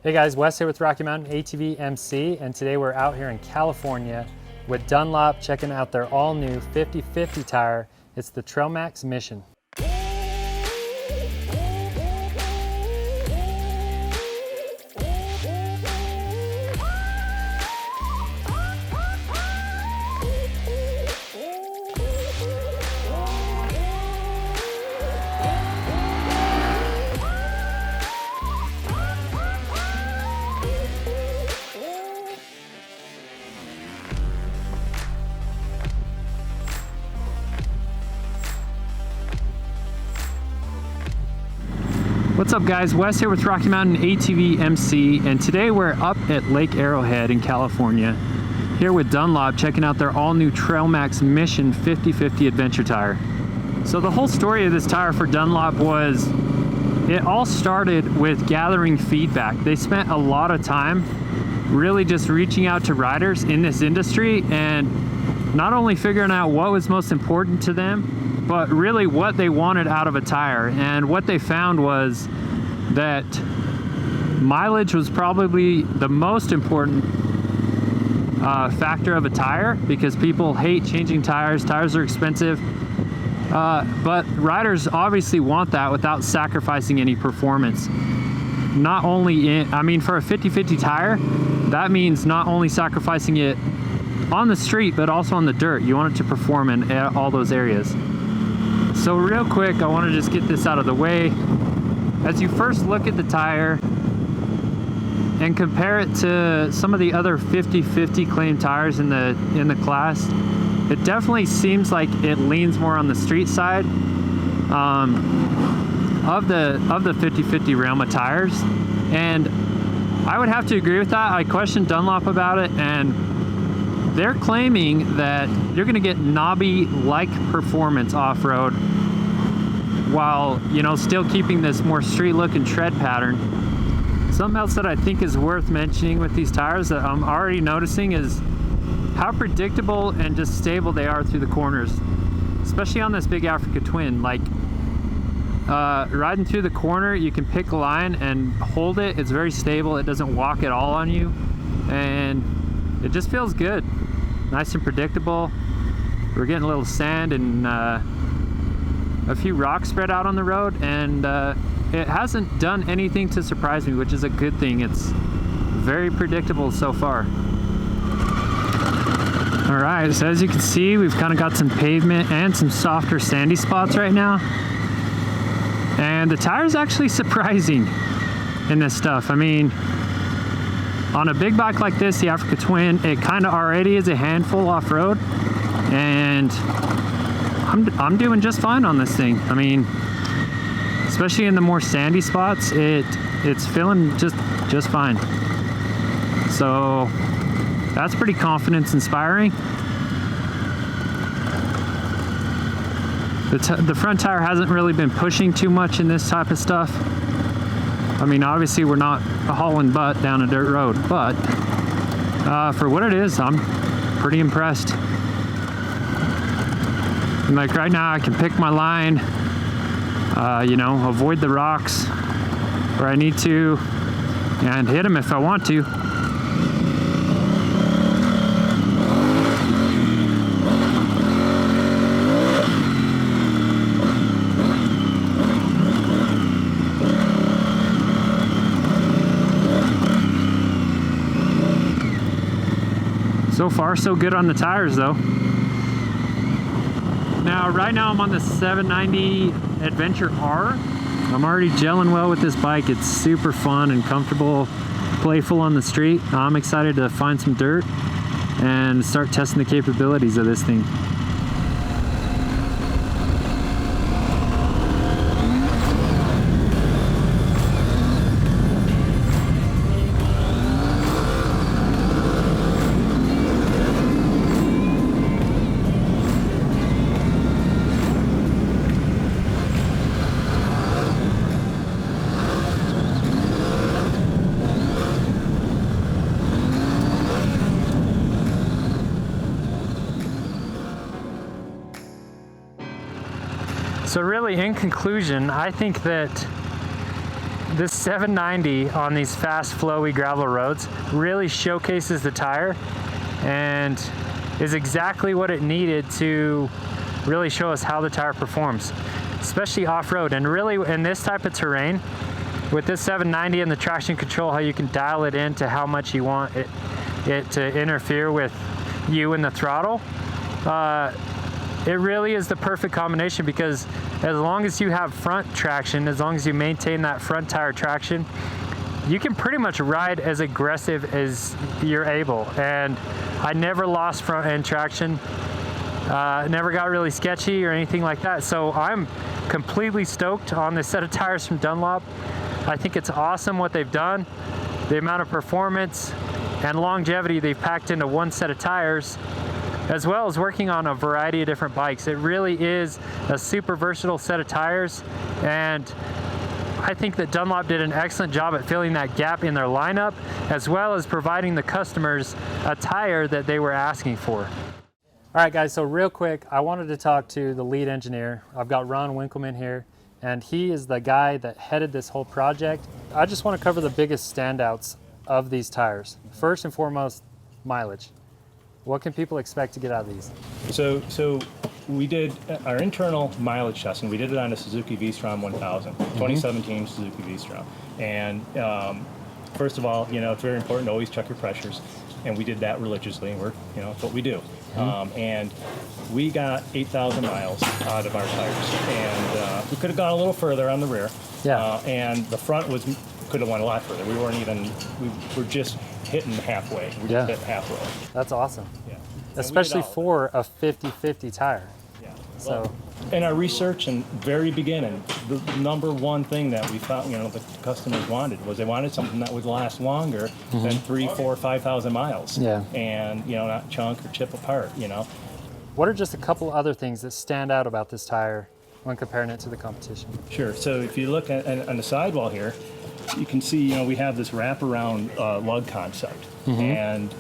Hey guys, Wes here with Rocky Mountain ATV MC, and today we're out here in California with Dunlop checking out their all-new 50/50 tire. It's the Trailmax Mission. What's up guys, Wes here with Rocky Mountain ATV MC, and today we're up at Lake Arrowhead in California, here with Dunlop checking out their all-new Trailmax Mission 50/50 adventure tire. So the whole story of this tire for Dunlop was, it all started with gathering feedback. They spent a lot of time really just reaching out to riders in this industry and not only figuring out what was most important to them, but really what they wanted out of a tire. And what they found was that mileage was probably the most important factor of a tire, because people hate changing tires. Tires are expensive, but riders obviously want that without sacrificing any performance. Not only for a 50/50 tire, that means not only sacrificing it on the street, but also on the dirt. You want it to perform in all those areas. So real quick, I want to just get this out of the way. As you first look at the tire and compare it to some of the other 50/50 claim tires in the class, it definitely seems like it leans more on the street side of the 50/50 realm of tires. And I would have to agree with that. I questioned Dunlop about it, and they're claiming that you're going to get knobby-like performance off-road while, still keeping this more street-looking tread pattern. Something else that I think is worth mentioning with these tires that I'm already noticing is how predictable and just stable they are through the corners, especially on this big Africa Twin. Like, riding through the corner, you can pick a line and hold it. It's very stable. It doesn't walk at all on you, and it just feels good. Nice and predictable. We're getting a little sand and a few rocks spread out on the road, and it hasn't done anything to surprise me, which is a good thing. It's very predictable so far. All right, so as you can see, we've kind of got some pavement and some softer sandy spots right now. And the tire's actually surprising in this stuff. I mean, on a big bike like this, the Africa Twin, it kind of already is a handful off-road, and I'm doing just fine on this thing. I mean, especially in the more sandy spots, it's feeling just fine. So that's pretty confidence inspiring. The front tire hasn't really been pushing too much in this type of stuff. I mean, obviously we're not hauling butt down a dirt road, but for what it is, I'm pretty impressed. And like right now, I can pick my line, avoid the rocks where I need to, and hit them if I want to. So far, so good on the tires though. Now, right now I'm on the 790 Adventure R. I'm already gelling well with this bike. It's super fun and comfortable, playful on the street. I'm excited to find some dirt and start testing the capabilities of this thing. So really, in conclusion, I think that this 790 on these fast flowy gravel roads really showcases the tire and is exactly what it needed to really show us how the tire performs, especially off-road. And really in this type of terrain, with this 790 and the traction control, how you can dial it into how much you want it to interfere with you and the throttle, it really is the perfect combination, because as long as you have front traction, as long as you maintain that front tire traction, you can pretty much ride as aggressive as you're able. And I never lost front end traction, never got really sketchy or anything like that. So I'm completely stoked on this set of tires from Dunlop. I think it's awesome what they've done, the amount of performance and longevity they've packed into one set of tires, as well as working on a variety of different bikes. It really is a super versatile set of tires, and I think that Dunlop did an excellent job at filling that gap in their lineup, as well as providing the customers a tire that they were asking for. All right guys, so real quick, I wanted to talk to the lead engineer. I've got Ron Winkleman here, and he is the guy that headed this whole project. I just want to cover the biggest standouts of these tires. First and foremost, mileage. What can people expect to get out of these? So we did our internal mileage testing. We did it on a Suzuki V-Strom 1000, 2017 Suzuki V-Strom. And first of all, it's very important to always check your pressures. And we did that religiously, and it's what we do. And we got 8,000 miles out of our tires. And we could have gone a little further on the rear. Yeah. And the front could have went a lot further. We were just hitting halfway. We just hit halfway. That's awesome. Yeah. Especially for a 50-50 tire. Yeah. So. In our research and very beginning, the number one thing that we found, the customers wanted was they wanted something that would last longer than 3,000, 4,000, 5,000 miles. Yeah. And, not chunk or chip apart, What are just a couple other things that stand out about this tire when comparing it to the competition? Sure. So if you look at on the sidewall here, you can see, we have this wraparound lug concept, and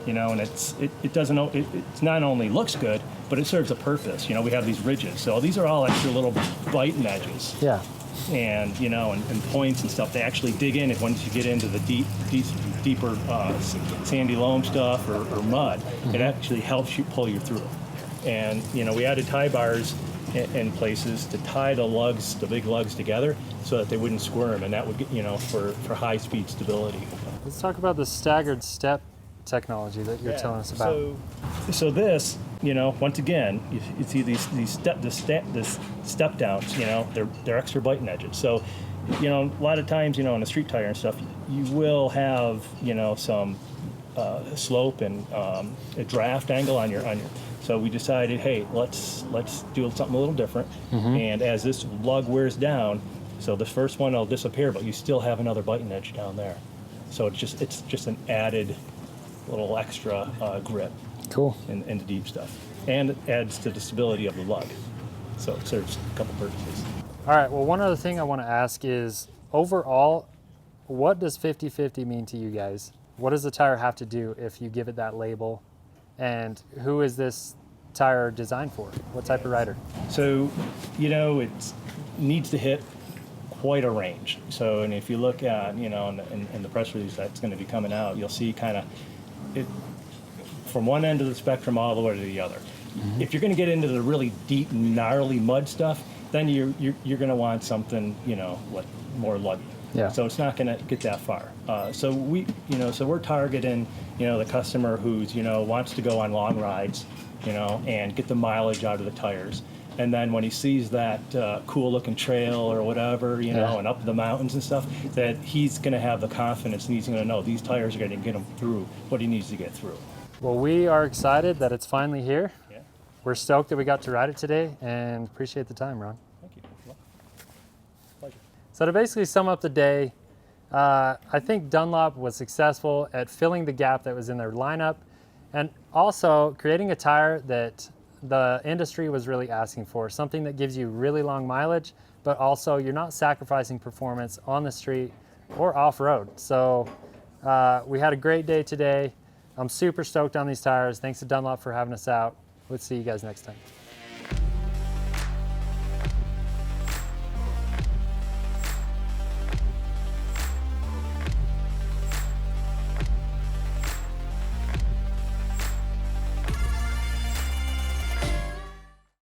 and it's not only looks good, but it serves a purpose. We have these ridges, so these are all extra little biting edges. Yeah. And and points and stuff. They actually dig in, and once you get into the deeper sandy loam stuff or mud, it actually helps you pull you through. And we added tie bars in places to tie the big lugs together so that they wouldn't squirm, and that would get, for high speed stability. Let's talk about the staggered step technology that you're telling us about. So this, once again, you see these step downs, they're extra biting edges. So, a lot of times, on a street tire and stuff, you will have, some slope and a draft angle on your. So we decided, hey, let's do something a little different. And as this lug wears down, so the first one will disappear, but you still have another biting edge down there. So it's just an added little extra grip. Cool. In the deep stuff, and it adds to the stability of the lug. So it serves a couple purposes. All right. Well, one other thing I want to ask is, overall, what does 50-50 mean to you guys? What does the tire have to do if you give it that label? And who is this tire designed for? What type of rider? So, it needs to hit quite a range. So, and if you look at, in the press release that's going to be coming out, you'll see kind of it from one end of the spectrum all the way to the other. If you're going to get into the really deep, gnarly mud stuff, then you're going to want something, more luggy. Yeah. So it's not going to get that far. So we're targeting, the customer who's, wants to go on long rides, and get the mileage out of the tires. And then when he sees that cool looking trail or whatever, and up the mountains and stuff, that he's going to have the confidence and he's going to know these tires are going to get him through what he needs to get through. Well, we are excited that it's finally here. Yeah. We're stoked that we got to ride it today, and appreciate the time, Ron. Thank you. Well, pleasure. So to basically sum up the day, I think Dunlop was successful at filling the gap that was in their lineup, and also creating a tire that the industry was really asking for, something that gives you really long mileage, but also you're not sacrificing performance on the street or off-road. So we had a great day today. I'm super stoked on these tires. Thanks to Dunlop for having us out. We'll see you guys next time.